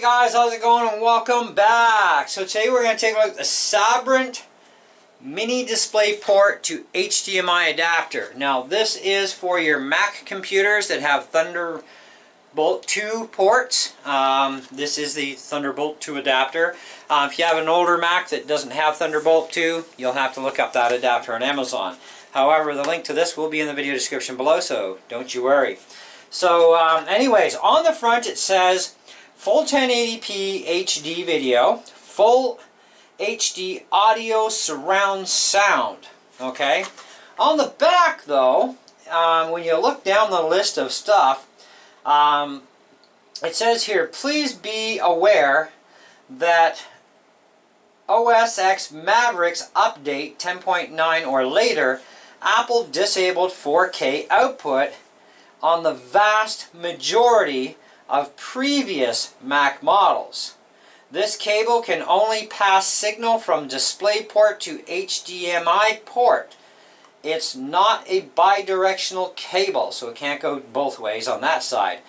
Hey guys, how's it going and welcome back. So today we're going to take a look at the Sabrent mini display port to HDMI adapter. Now this is for your Mac computers that have Thunderbolt 2 ports. This is the Thunderbolt 2 adapter. If you have an older Mac that doesn't have Thunderbolt 2, you'll have to look up that adapter on Amazon. However, the link to this will be in the video description below, so don't you worry. So anyways, on the front it says full 1080p HD video, full HD audio surround sound. Okay. On the back though, when you look down the list of stuff, it says here, please be aware that OS X Mavericks update 10.9 or later, Apple disabled 4K output on the vast majority of previous Mac models. This cable can only pass signal from DisplayPort to HDMI port. It's not a bidirectional cable, so it can't go both ways on that side.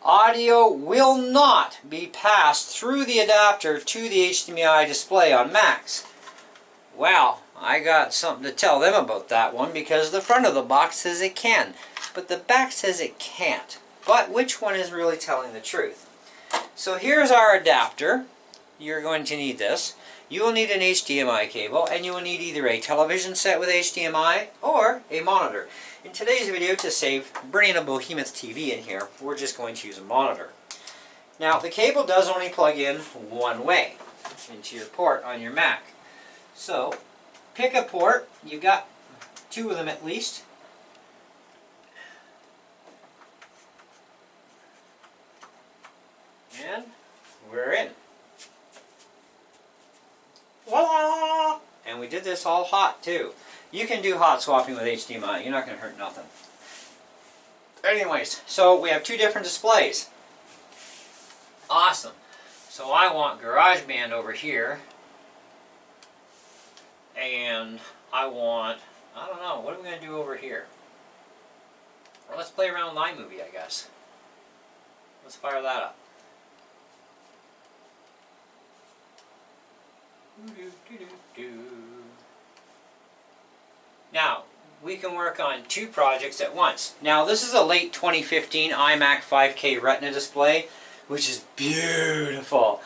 Audio will not be passed through the adapter to the HDMI display on Macs. Well, I got something to tell them about that one, because the front of the box says it can, but the back says it can't. But which one is really telling the truth? So here's our adapter. You're going to need this. You will need an HDMI cable, and you will need either a television set with HDMI or a monitor. In today's video, to save bringing a behemoth TV in here, we're just going to use a monitor. Now the cable does only plug in one way into your port on your Mac. So pick a port. You've got two of them at least. And we're in. Voila! And we did this all hot too. You can do hot swapping with HDMI. You're not going to hurt nothing. Anyways, so we have two different displays. Awesome. So I want GarageBand over here. And I want, I don't know, what are we going to do over here? Well, let's play around with iMovie, I guess. Let's fire that up. Now, we can work on two projects at once. Now, this is a late 2015 iMac 5K Retina display, which is beautiful.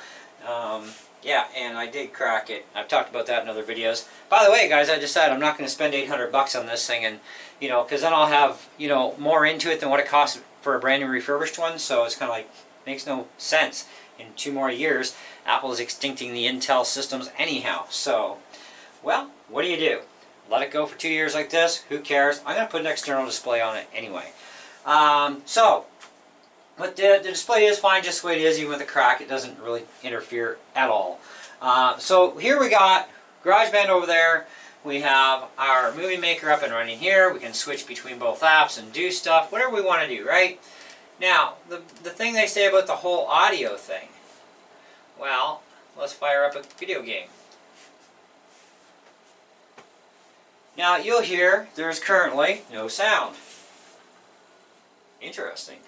Yeah, and I did crack it. I've talked about that in other videos. By the way, guys, I decided I'm not going to spend $800 on this thing, and because then I'll have more into it than what it costs for a brand new refurbished one. So it's kind of like makes no sense. In 2 more years, Apple is extincting the Intel systems anyhow. So, well, what do? Let it go for 2 years like this? Who cares? I'm going to put an external display on it anyway. But the display is fine just the way it is, even with a crack. It doesn't really interfere at all. So here we got GarageBand over there. We have our Movie Maker up and running here. We can switch between both apps and do stuff, whatever we want to do, right? Now, the thing they say about the whole audio thing, well, let's fire up a video game. Now, you'll hear there's currently no sound. Interesting.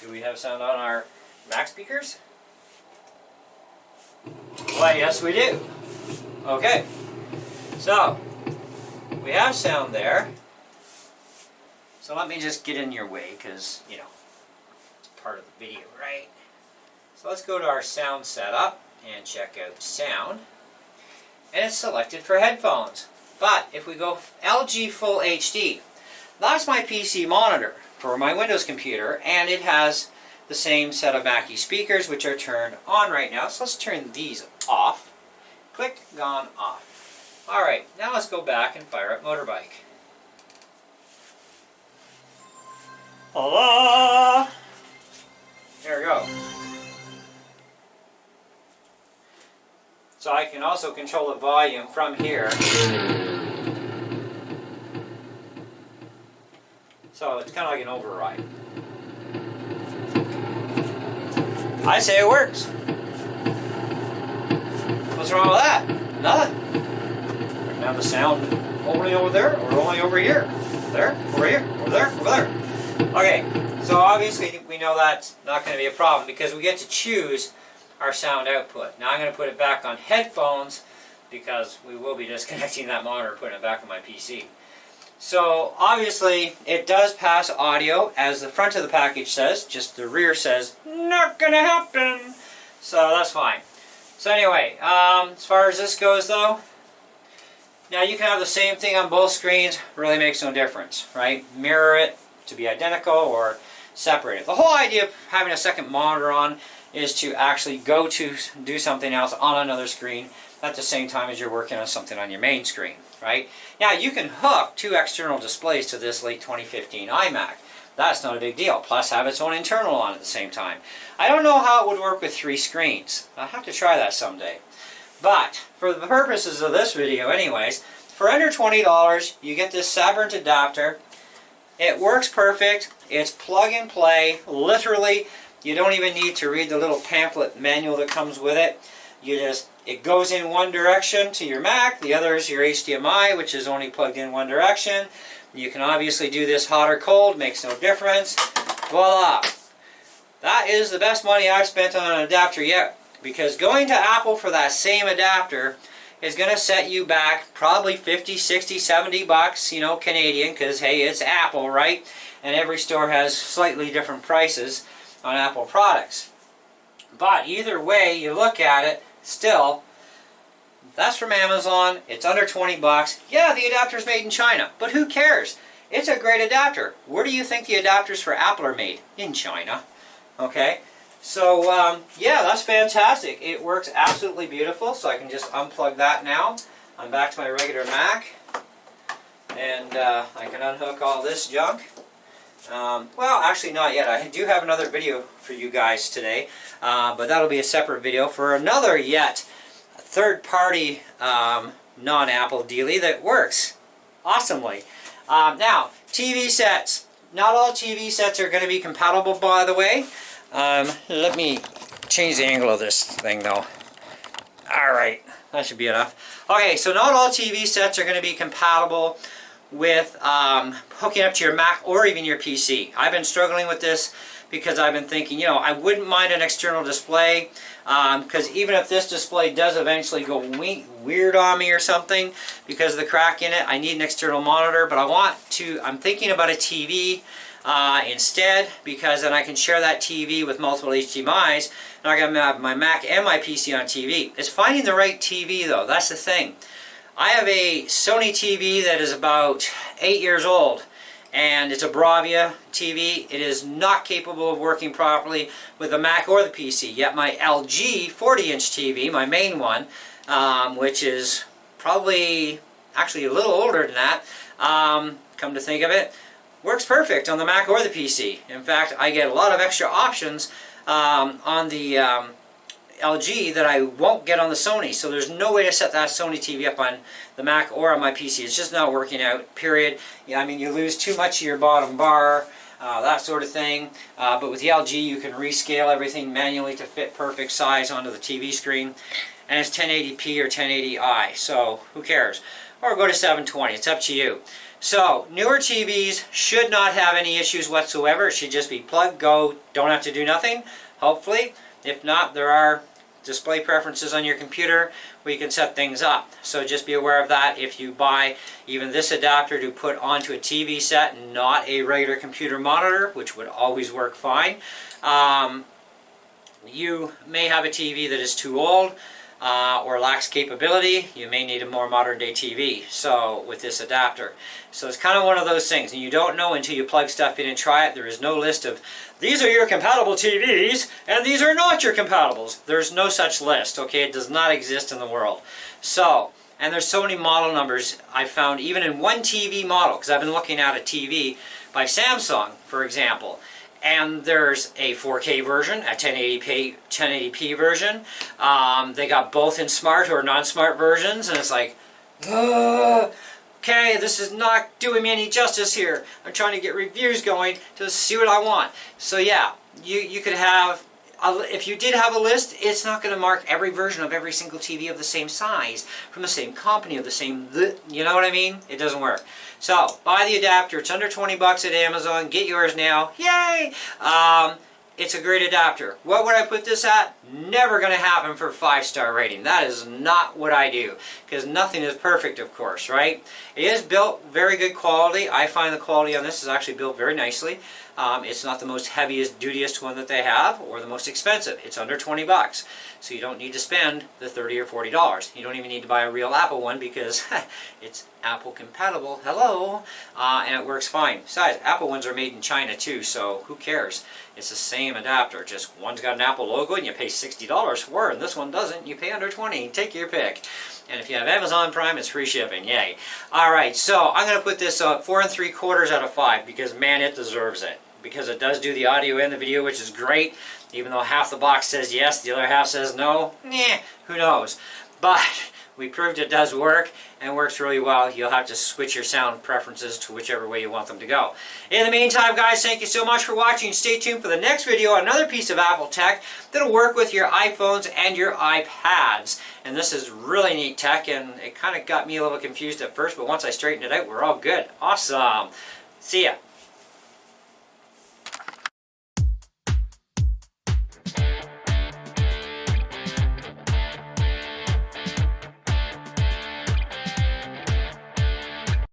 Do we have sound on our Mac speakers? Why, yes we do. Okay. So, we have sound there. So let me just get in your way, because, part of the video, right? So let's go to our sound setup and check out sound. And it's selected for headphones. But if we go LG Full HD, that's my PC monitor for my Windows computer, and it has the same set of Mackie speakers, which are turned on right now. So let's turn these off. Click, gone off. Alright, now let's go back and fire up Motorbike. Hello! There we go. So I can also control the volume from here. So it's kind of like an override. I say it works. What's wrong with that? Nothing. Now the sound only over there or only over here? There, over here, over there, over there. Okay, so obviously we know that's not going to be a problem because we get to choose our sound output. Now I'm going to put it back on headphones because we will be disconnecting that monitor and putting it back on my PC. So obviously it does pass audio, as the front of the package says, just the rear says not gonna happen. So that's fine. So anyway, as far as this goes though, now you can have the same thing on both screens, really makes no difference, right? Mirror it to be identical or separate it. The whole idea of having a second monitor on is to actually go to do something else on another screen at the same time as you're working on something on your main screen, right? Now you can hook two external displays to this late 2015 iMac. That's not a big deal. Plus have its own internal on at the same time. I don't know how it would work with 3 screens. I'll have to try that someday. But for the purposes of this video anyways, for under $20 you get this Sabrent adapter. It works perfect. It's plug and play. Literally, you don't even need to read the little pamphlet manual that comes with it. It goes in one direction to your Mac, the other is your HDMI, which is only plugged in one direction. You can obviously do this hot or cold, makes no difference. Voila! That is the best money I've spent on an adapter yet, because going to Apple for that same adapter is going to set you back probably 50, 60, 70 bucks, you know, Canadian, because hey, it's Apple, right? And every store has slightly different prices on Apple products. But either way you look at it, still, that's from Amazon. It's under 20 bucks. Yeah, the adapter's made in China, but who cares? It's a great adapter. Where do you think the adapters for Apple are made? In China. Okay? So, yeah, that's fantastic. It works absolutely beautiful, so I can just unplug that now. I'm back to my regular Mac, and I can unhook all this junk. Well, actually not yet. I do have another video for you guys today, but that'll be a separate video for another yet third-party non-Apple dealie that works awesomely. Now, TV sets. Not all TV sets are going to be compatible, by the way. Let me change the angle of this thing, though. Alright, that should be enough. Okay, so not all TV sets are going to be compatible with hooking up to your Mac or even your PC. I've been struggling with this because I've been thinking, you know, I wouldn't mind an external display, because even if this display does eventually go weird on me or something because of the crack in it, I need an external monitor. But I'm thinking about a TV instead, because then I can share that TV with multiple HDMIs, and I can have my Mac and my PC on TV. It's finding the right TV though, that's the thing. I have a Sony TV that is about 8 years old, and it's a Bravia TV. It is not capable of working properly with the Mac or the PC, yet my LG 40-inch TV, my main one, which is probably actually a little older than that, come to think of it, works perfect on the Mac or the PC. In fact, I get a lot of extra options on the LG that I won't get on the Sony, so there's no way to set that Sony TV up on the Mac or on my PC. It's just not working out, period. Yeah, I mean, you lose too much of your bottom bar, that sort of thing, but with the LG you can rescale everything manually to fit perfect size onto the TV screen, and it's 1080p or 1080i, so who cares? Or go to 720, it's up to you. So, newer TVs should not have any issues whatsoever. It should just be plug, go, don't have to do nothing, hopefully. If not, there are display preferences on your computer where you can set things up. So just be aware of that if you buy even this adapter to put onto a TV set and not a regular computer monitor, which would always work fine. You may have a TV that is too old or lacks capability. You may need a more modern day TV with this adapter. So it's kind of one of those things, and you don't know until you plug stuff in and try it. There is no list of these are your compatible TVs and these are not your compatibles. There's no such list, okay? It does not exist in the world. So, and there's so many model numbers I found even in one TV model, because I've been looking at a TV by Samsung, for example. And there's a 4K version, a 1080p version. They got both in smart or non-smart versions, and it's like, okay, this is not doing me any justice here. I'm trying to get reviews going to see what I want. So yeah, you could have, if you did have a list, it's not going to mark every version of every single TV of the same size, from the same company, of the same, you know what I mean? It doesn't work. So, buy the adapter. It's under 20 bucks at Amazon. Get yours now. Yay! It's a great adapter. What would I put this at? Never going to happen for 5-star rating. That is not what I do, because nothing is perfect, of course, right? It is built very good quality. I find the quality on this is actually built very nicely. It's not the most heaviest, dutiest one that they have, or the most expensive. It's under 20 bucks. So you don't need to spend the $30 or $40. You don't even need to buy a real Apple one because it's Apple compatible. Hello! And it works fine. Besides, Apple ones are made in China too, so who cares? It's the same adapter. Just one's got an Apple logo and you pay $60 for, and this one doesn't. You pay under 20. Take your pick. And if you have Amazon Prime, it's free shipping. Yay. Alright, so I'm going to put this 4 3/4 out of 5 because, man, it deserves it. Because it does do the audio and the video, which is great. Even though half the box says yes, the other half says no. Who knows. But we proved it does work, and works really well. You'll have to switch your sound preferences to whichever way you want them to go. In the meantime, guys, thank you so much for watching. Stay tuned for the next video, another piece of Apple tech that'll work with your iPhones and your iPads. And this is really neat tech, and it kind of got me a little confused at first, but once I straightened it out, we're all good. Awesome. See ya.